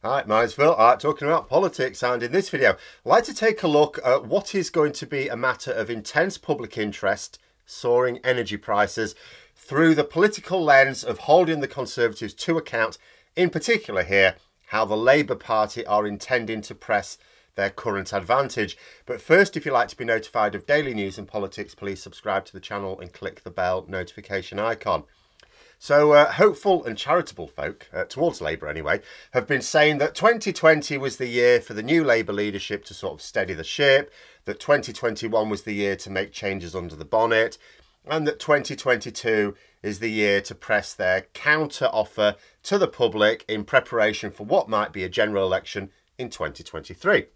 Hi, mine's Phil. Talking about politics, and in this video, I'd like to take a look at what is going to be a matter of intense public interest, soaring energy prices, through the political lens of holding the Conservatives to account, in particular here, how the Labour Party are intending to press their current advantage. But first, if you'd like to be notified of daily news and politics, please subscribe to the channel and click the bell notification icon. So hopeful and charitable folk, towards Labour anyway, have been saying that 2020 was the year for the new Labour leadership to sort of steady the ship, that 2021 was the year to make changes under the bonnet, and that 2022 is the year to press their counter offer to the public in preparation for what might be a general election in 2023. It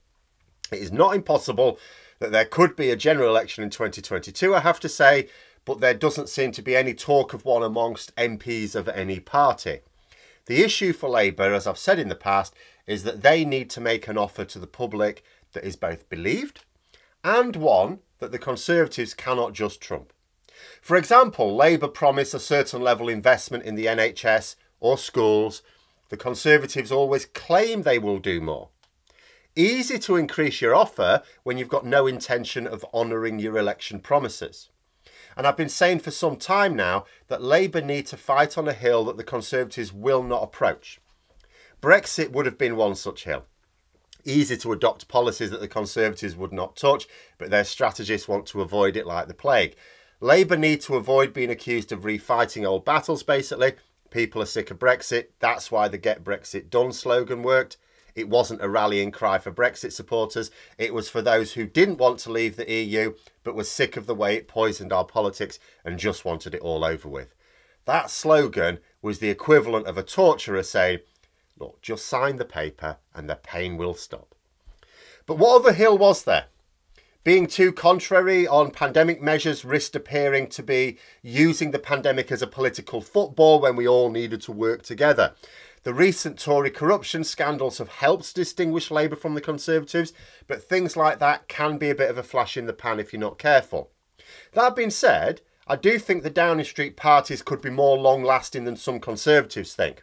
is not impossible that there could be a general election in 2022, I have to say, but there doesn't seem to be any talk of one amongst MPs of any party. The issue for Labour, as I've said in the past, is that they need to make an offer to the public that is both believed and one that the Conservatives cannot just trump. For example, Labour promise a certain level investment in the NHS or schools. The Conservatives always claim they will do more. Easy to increase your offer when you've got no intention of honouring your election promises. And I've been saying for some time now that Labour need to fight on a hill that the Conservatives will not approach. Brexit would have been one such hill. Easy to adopt policies that the Conservatives would not touch, but their strategists want to avoid it like the plague. Labour need to avoid being accused of refighting old battles, basically. People are sick of Brexit. That's why the Get Brexit Done slogan worked. It wasn't a rallying cry for Brexit supporters. It was for those who didn't want to leave the EU, but were sick of the way it poisoned our politics and just wanted it all over with. That slogan was the equivalent of a torturer saying, look, just sign the paper and the pain will stop. But what other hill was there? Being too contrary on pandemic measures risked appearing to be using the pandemic as a political football when we all needed to work together. The recent Tory corruption scandals have helped distinguish Labour from the Conservatives, but things like that can be a bit of a flash in the pan if you're not careful. That being said, I do think the Downing Street parties could be more long-lasting than some Conservatives think.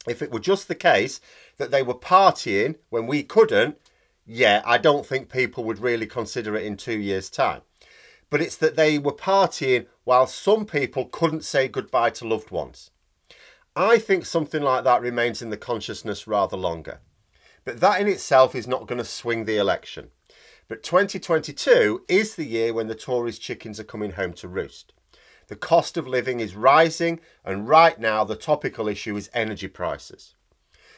If it were just the case that they were partying when we couldn't, yeah, I don't think people would really consider it in 2 years' time. But it's that they were partying while some people couldn't say goodbye to loved ones. I think something like that remains in the consciousness rather longer. But that in itself is not going to swing the election. But 2022 is the year when the Tories' chickens are coming home to roost. The cost of living is rising, and right now the topical issue is energy prices.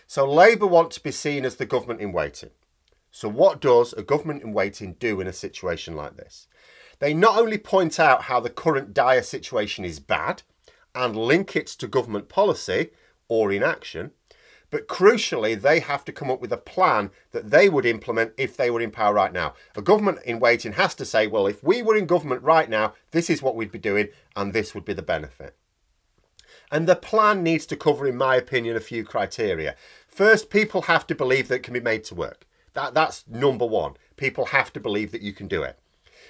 So Labour want to be seen as the government in waiting. So what does a government in waiting do in a situation like this? They not only point out how the current dire situation is bad, and link it to government policy or inaction, but crucially they have to come up with a plan that they would implement if they were in power right now. A government in waiting has to say, well, if we were in government right now, this is what we'd be doing and this would be the benefit. And the plan needs to cover, in my opinion, a few criteria. First, people have to believe that it can be made to work. That's number one. People have to believe that you can do it.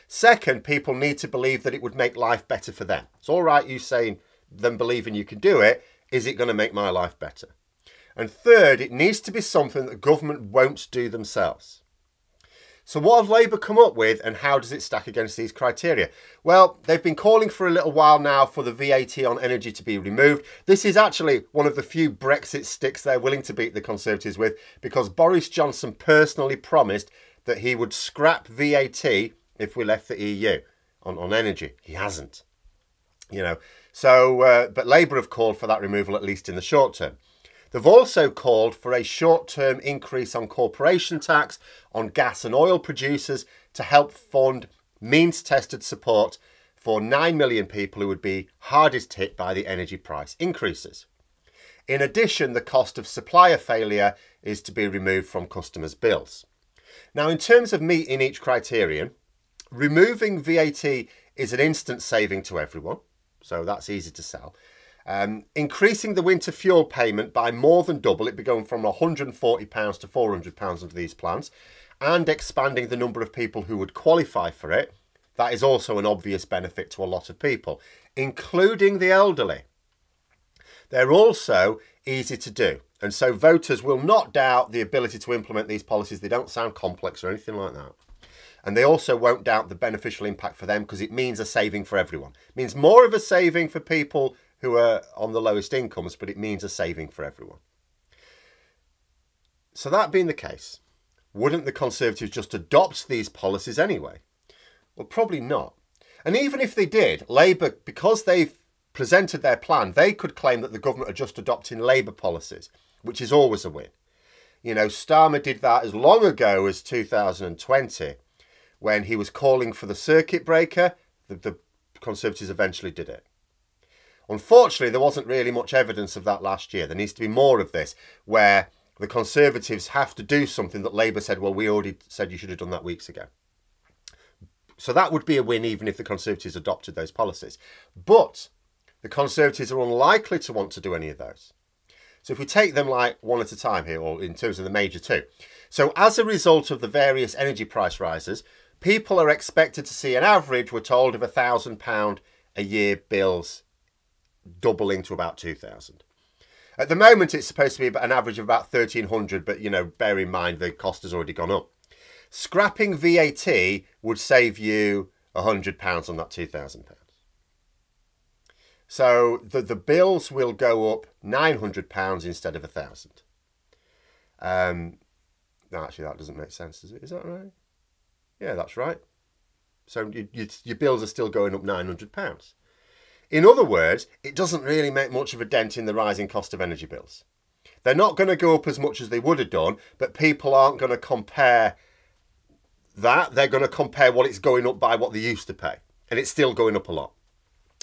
Second, people need to believe that it would make life better for them. It's all right you saying, them believing you can do it, is it going to make my life better? And third, it needs to be something that government won't do themselves. So what have Labour come up with and how does it stack against these criteria? Well, they've been calling for a little while now for the VAT on energy to be removed. This is actually one of the few Brexit sticks they're willing to beat the Conservatives with, because Boris Johnson personally promised that he would scrap VAT if we left the EU on energy. He hasn't. You know, so, but Labour have called for that removal, at least in the short term. They've also called for a short-term increase on corporation tax on gas and oil producers to help fund means-tested support for 9 million people who would be hardest hit by the energy price increases. In addition, the cost of supplier failure is to be removed from customers' bills. Now, in terms of meeting each criterion, removing VAT is an instant saving to everyone. So that's easy to sell. Increasing the winter fuel payment by more than double, it'd be going from £140 to £400 under these plans, and expanding the number of people who would qualify for it. That is also an obvious benefit to a lot of people, including the elderly. They're also easy to do. And so voters will not doubt the ability to implement these policies. They don't sound complex or anything like that. And they also won't doubt the beneficial impact for them because it means a saving for everyone. It means more of a saving for people who are on the lowest incomes, but it means a saving for everyone. So that being the case, wouldn't the Conservatives just adopt these policies anyway? Well, probably not. And even if they did, Labour, because they've presented their plan, they could claim that the government are just adopting Labour policies, which is always a win. You know, Starmer did that as long ago as 2020, when he was calling for the circuit breaker. The Conservatives eventually did it. Unfortunately, there wasn't really much evidence of that last year. There needs to be more of this, where the Conservatives have to do something that Labour said, well, we already said you should have done that weeks ago. So that would be a win even if the Conservatives adopted those policies. But the Conservatives are unlikely to want to do any of those. So if we take them like one at a time here, or in terms of the major two. So as a result of the various energy price rises, people are expected to see an average, we're told, of £1,000 a year bills doubling to about 2,000. At the moment, it's supposed to be an average of about 1,300, but, you know, bear in mind the cost has already gone up. Scrapping VAT would save you £100 on that £2,000. So the bills will go up £900 instead of £1,000. No, actually, that doesn't make sense, does it? Is that right? Yeah, that's right. So your bills are still going up £900. In other words, it doesn't really make much of a dent in the rising cost of energy bills. They're not going to go up as much as they would have done, but people aren't going to compare that. They're going to compare what it's going up by what they used to pay. And it's still going up a lot.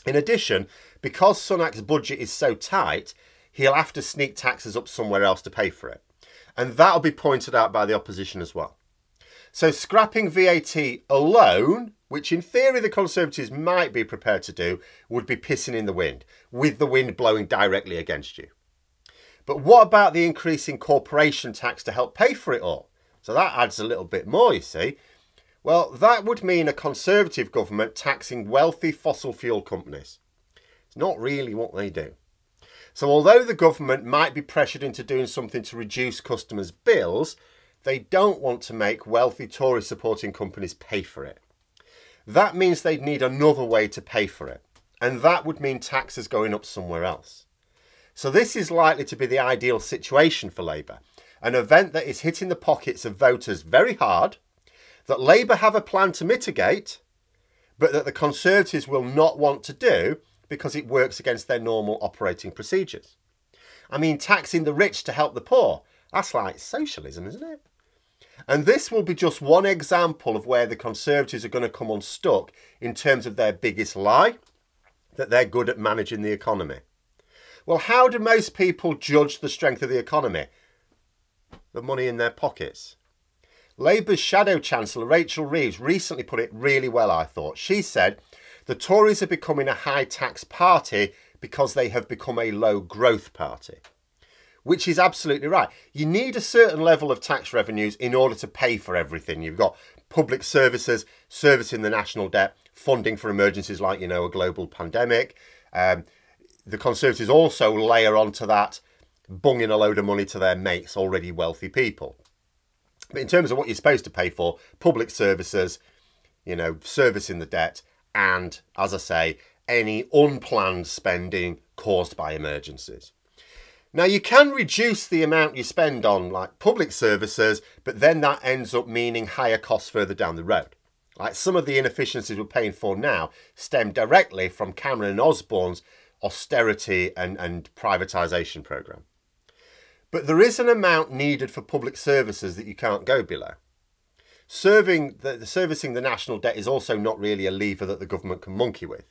In addition, because Sunak's budget is so tight, he'll have to sneak taxes up somewhere else to pay for it. And that'll be pointed out by the opposition as well. So scrapping VAT alone, which in theory the Conservatives might be prepared to do, would be pissing in the wind, with the wind blowing directly against you. But what about the increase in corporation tax to help pay for it all? So that adds a little bit more, you see. Well, that would mean a Conservative government taxing wealthy fossil fuel companies. It's not really what they do. So although the government might be pressured into doing something to reduce customers' bills, they don't want to make wealthy Tory supporting companies pay for it. That means they'd need another way to pay for it. And that would mean taxes going up somewhere else. So this is likely to be the ideal situation for Labour. An event that is hitting the pockets of voters very hard, that Labour have a plan to mitigate, but that the Conservatives will not want to do because it works against their normal operating procedures. I mean, taxing the rich to help the poor, that's like socialism, isn't it? And this will be just one example of where the Conservatives are going to come unstuck in terms of their biggest lie, that they're good at managing the economy. Well, how do most people judge the strength of the economy? The money in their pockets. Labour's Shadow Chancellor, Rachel Reeves, recently put it really well, I thought. She said, the Tories are becoming a high tax party because they have become a low growth party. Which is absolutely right. You need a certain level of tax revenues in order to pay for everything. You've got public services, servicing the national debt, funding for emergencies like, you know, a global pandemic. The Conservatives also layer onto that, bunging a load of money to their mates, already wealthy people. But in terms of what you're supposed to pay for, public services, you know, servicing the debt, and, as I say, any unplanned spending caused by emergencies. Now, you can reduce the amount you spend on, like, public services, but then that ends up meaning higher costs further down the road. Like, some of the inefficiencies we're paying for now stem directly from Cameron and Osborne's austerity and privatisation programme. But there is an amount needed for public services that you can't go below. Servicing the national debt is also not really a lever that the government can monkey with.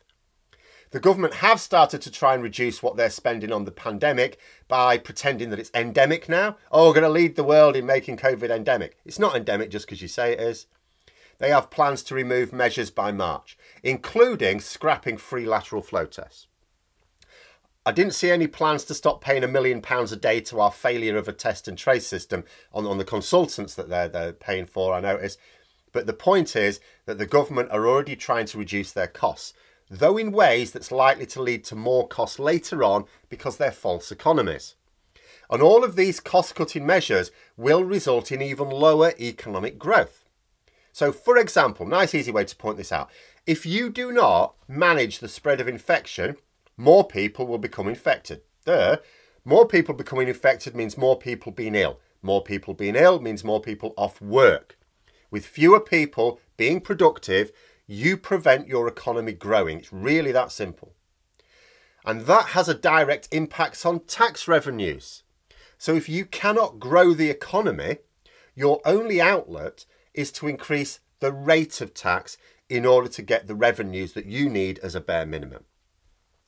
The government have started to try and reduce what they're spending on the pandemic by pretending that it's endemic now. Oh, we're going to lead the world in making COVID endemic. It's not endemic just because you say it is. They have plans to remove measures by March, including scrapping free lateral flow tests. I didn't see any plans to stop paying £1 million a day to our failure of a test and trace system on the consultants that they're paying for, I noticed. But the point is that the government are already trying to reduce their costs, though in ways that's likely to lead to more costs later on because they're false economies. And all of these cost-cutting measures will result in even lower economic growth. So, for example, nice easy way to point this out. If you do not manage the spread of infection, more people will become infected. More people becoming infected means more people being ill. More people being ill means more people off work. With fewer people being productive, you prevent your economy growing. It's really that simple. And that has a direct impact on tax revenues. So if you cannot grow the economy, your only outlet is to increase the rate of tax in order to get the revenues that you need as a bare minimum.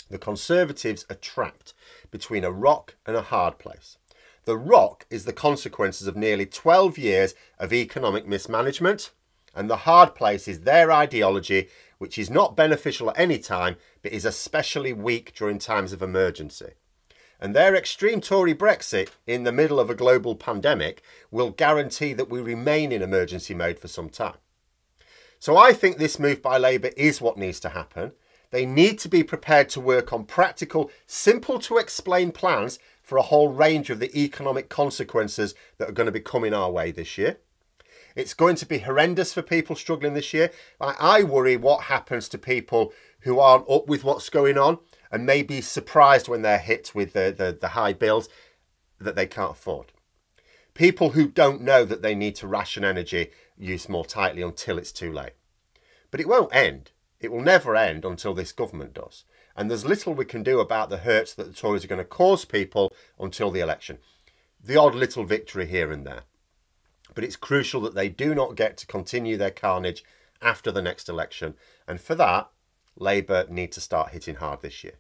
The Conservatives are trapped between a rock and a hard place. The rock is the consequences of nearly 12 years of economic mismanagement, and the hard place is their ideology, which is not beneficial at any time, but is especially weak during times of emergency. And their extreme Tory Brexit in the middle of a global pandemic will guarantee that we remain in emergency mode for some time. So I think this move by Labour is what needs to happen. They need to be prepared to work on practical, simple to explain plans for a whole range of the economic consequences that are going to be coming our way this year. It's going to be horrendous for people struggling this year. I worry what happens to people who aren't up with what's going on and may be surprised when they're hit with the high bills that they can't afford. People who don't know that they need to ration energy use more tightly until it's too late. But it won't end. It will never end until this government does. And there's little we can do about the hurts that the Tories are going to cause people until the election. The odd little victory here and there. But it's crucial that they do not get to continue their carnage after the next election. And for that, Labour need to start hitting hard this year.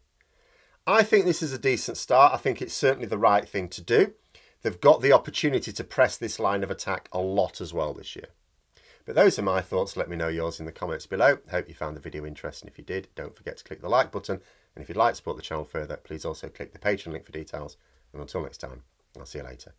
I think this is a decent start. I think it's certainly the right thing to do. They've got the opportunity to press this line of attack a lot as well this year. But those are my thoughts. Let me know yours in the comments below. Hope you found the video interesting. If you did, don't forget to click the like button. And if you'd like to support the channel further, please also click the Patreon link for details. And until next time, I'll see you later.